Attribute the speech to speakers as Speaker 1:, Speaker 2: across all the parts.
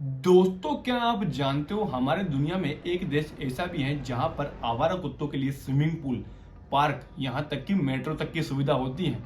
Speaker 1: दोस्तों, क्या आप जानते हो हमारे दुनिया में एक देश ऐसा भी है जहां पर आवारा कुत्तों के लिए स्विमिंग पूल, पार्क, यहां तक कि मेट्रो तक की सुविधा होती है।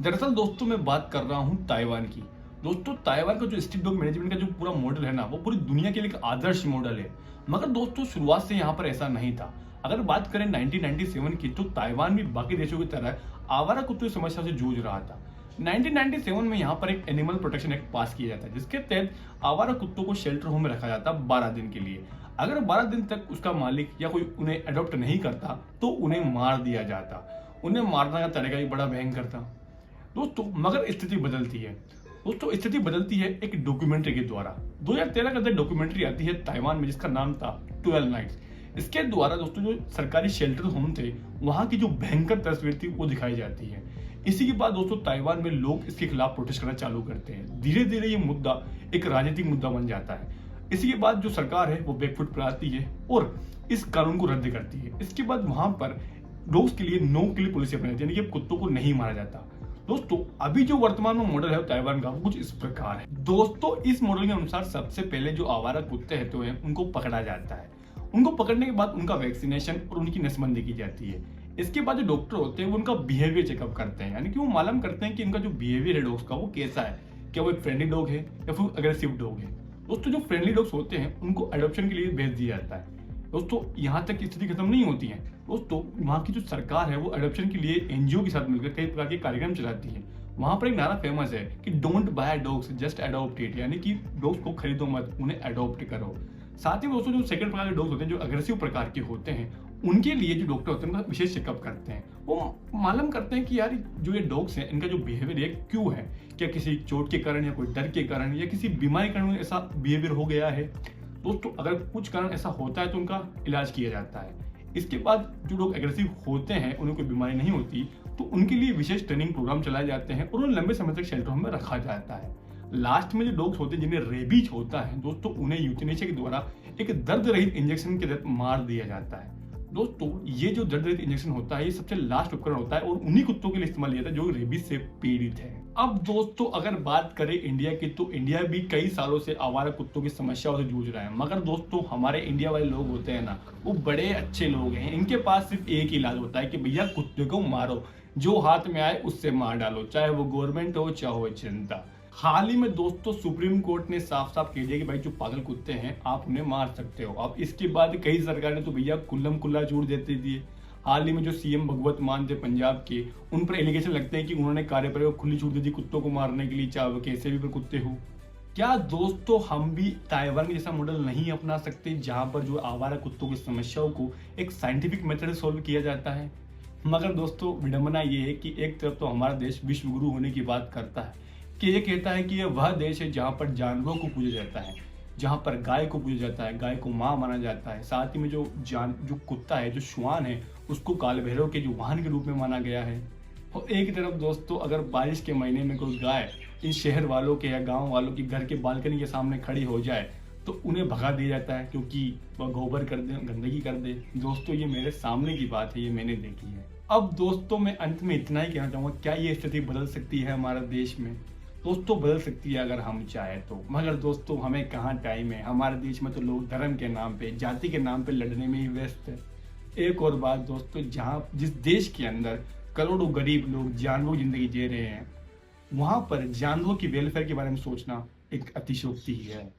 Speaker 1: दरअसल दोस्तों, मैं बात कर रहा हूं ताइवान की। दोस्तों, ताइवान का जो स्ट्रीट डॉग मैनेजमेंट का जो पूरा मॉडल है ना, वो पूरी दुनिया के लिए एक आदर्श मॉडल है। मगर दोस्तों, शुरुआत से यहाँ पर ऐसा नहीं था। अगर बात करें 1997 की, तो ताइवान भी बाकी देशों की तरह आवारा कुत्तों की समस्या से जूझ रहा था। 1997 में यहाँ पर एक एनिमल प्रोटेक्शन एक्ट पास किया जाता है, जिसके तहत आवारा कुत्तों को शेल्टर होम में रखा जाता 12 दिन के लिए। अगर 12 दिन तक उसका मालिक या कोई उन्हें अडॉप्ट नहीं करता तो उन्हें मार दिया जाता। उन्हें मारने का तरीका भी बड़ा भयंकर था दोस्तों। मगर स्थिति बदलती है दोस्तों, स्थिति बदलती है एक डॉक्यूमेंट्री के द्वारा। 2013 के अंदर डॉक्यूमेंट्री आती है ताइवान में, जिसका नाम था 12 नाइट्स। इसके द्वारा दोस्तों जो सरकारी शेल्टर होम थे, वहां की जो भयंकर तस्वीर थी वो दिखाई जाती है। इसी के बाद दोस्तों ताइवान में लोग इसके खिलाफ प्रोटेस्ट करना चालू करते हैं। धीरे धीरे ये मुद्दा एक राजनीतिक मुद्दा बन जाता है। इसी के बाद जो सरकार है वो बैकफुट पर आती है और इस कानून को रद्द करती है। इसके बाद वहां पर डॉग्स के लिए नो किल पॉलिसी अपनाई जाती है, यानी कि कुत्तों को नहीं मारा जाता। दोस्तों, अभी जो वर्तमान में मॉडल है ताइवान का, वो कुछ इस प्रकार है। दोस्तों, इस मॉडल के अनुसार सबसे पहले जो आवारा कुत्ते हैं उनको पकड़ा जाता है। उनको पकड़ने के बाद उनका वैक्सीनेशन और उनकी नसबंदी की जाती है। इसके बाद जो डॉक्टर होते हैं वो उनका बिहेवियर चेकअप करते हैं, यानी कि वो मालूम करते हैं कि इनका जो बिहेवियर है डॉग्स का वो कैसा है। क्या वो एक फ्रेंडली डॉग है या फिर अग्रेसिव डॉग है। दोस्तों, जो फ्रेंडली डॉग्स होते हैं उनको अडॉप्शन के लिए भेज दिया जाता है। दोस्तों, यहाँ तक की स्थिति खत्म नहीं होती है। दोस्तों, वहाँ की जो सरकार है वो अडॉप्शन के लिए एनजीओ के साथ मिलकर कई प्रकार के कार्यक्रम चलाती है। वहां पर एक नारा फेमस है कि don't buy dogs, just adopt it, यानी कि डॉग्स को खरीदो मत, उन्हें अडॉप्ट करो। साथ ही दोस्तों जो सेकंड प्रकार के डॉग्स होते हैं, जो अग्रेसिव प्रकार के होते हैं, उनके लिए जो डॉक्टर होते हैं उनका विशेष चेकअप करते हैं। वो मालूम करते हैं कि यार जो ये डॉग्स हैं इनका जो बिहेवियर है क्यों है। क्या किसी चोट के कारण या कोई डर के कारण या किसी बीमारी के कारण ऐसा बिहेवियर हो गया है। दोस्तों, अगर कुछ कारण ऐसा होता है तो उनका इलाज किया जाता है। इसके बाद जो लोग एग्रेसिव होते हैं, उन्हें कोई बीमारी नहीं होती, तो उनके लिए विशेष ट्रेनिंग प्रोग्राम चलाए जाते हैं और उन्हें लंबे समय तक शेल्टर होम में रखा जाता है। लास्ट में जो डॉग्स होते हैं जिन्हें रेबीज होता है दोस्तों, उन्हें यूथेनेशिया के द्वारा एक दर्द रहित इंजेक्शन के तहत मार दिया जाता है। दोस्तों, ये जो दर्द रहित इंजेक्शन होता है ये सबसे लास्ट उपकरण होता है और उन्हीं कुत्तों के लिए इस्तेमाल किया जाता है जो रेबीज से पीड़ित है। अब दोस्तों, अगर बात करें इंडिया की, तो इंडिया भी कई सालों से आवारा कुत्तों की समस्याओं से जूझ रहा है। मगर दोस्तों, हमारे इंडिया वाले लोग होते हैं ना, वो बड़े अच्छे लोग हैं। इनके पास सिर्फ एक ही इलाज होता है कि भैया कुत्ते को मारो, जो हाथ में आए उससे मार डालो, चाहे वो गवर्नमेंट हो चाहे वो जनता। हाल ही में दोस्तों सुप्रीम कोर्ट ने साफ साफ कह दिया कि भाई जो पागल कुत्ते हैं आप उन्हें मार सकते हो। अब इसके बाद कई सरकार ने तो भैया कुल्लम कुल्ला छोड़ देती थी। हाल ही में जो सीएम भगवत मान थे पंजाब के, उन पर एलिगेशन लगते हैं कि उन्होंने कार्यप्रयोग खुली छूट दी थी कुत्तों को मारने के लिए, चाहे वो कैसे भी कुत्ते हो। क्या दोस्तों हम भी ताइवान के जैसा मॉडल नहीं अपना सकते, जहां पर जो आवारा कुत्तों की समस्याओं को एक साइंटिफिक मेथड से सॉल्व किया जाता है। मगर दोस्तों, विडंबना ये है कि एक तरफ तो हमारा देश विश्व गुरु होने की बात करता है कि ये कहता है कि यह वह देश है जहां पर जानवरों को पूजा जाता है, जहां पर गाय को पूजा जाता है, गाय को माँ माना जाता है। साथ ही में जो कुत्ता है, जो श्वान है, उसको काल भैरव के जो वाहन के रूप में माना गया है। और एक तरफ दोस्तों, अगर बारिश के महीने में कोई गाय इन शहर वालों के या गांव वालों के घर के बालकनी के सामने खड़ी हो जाए तो उन्हें भगा दिया जाता है, क्योंकि वह गोबर कर दे, गंदगी कर दे। दोस्तों, ये मेरे सामने की बात है, ये मैंने देखी है। अब दोस्तों, मैं अंत में इतना ही कहना चाहूंगा, क्या ये स्थिति बदल सकती है हमारे देश में? दोस्तों, बदल सकती है अगर हम चाहे तो। मगर दोस्तों, हमें कहाँ टाइम है। हमारे देश में तो लोग धर्म के नाम पे, जाति के नाम पे लड़ने में ही व्यस्त है। एक और बात दोस्तों, जिस देश के अंदर करोड़ों गरीब लोग जानवरों की जिंदगी जी रहे हैं, वहां पर जानवरों की वेलफेयर के बारे में सोचना एक अतिशयोक्ति ही है।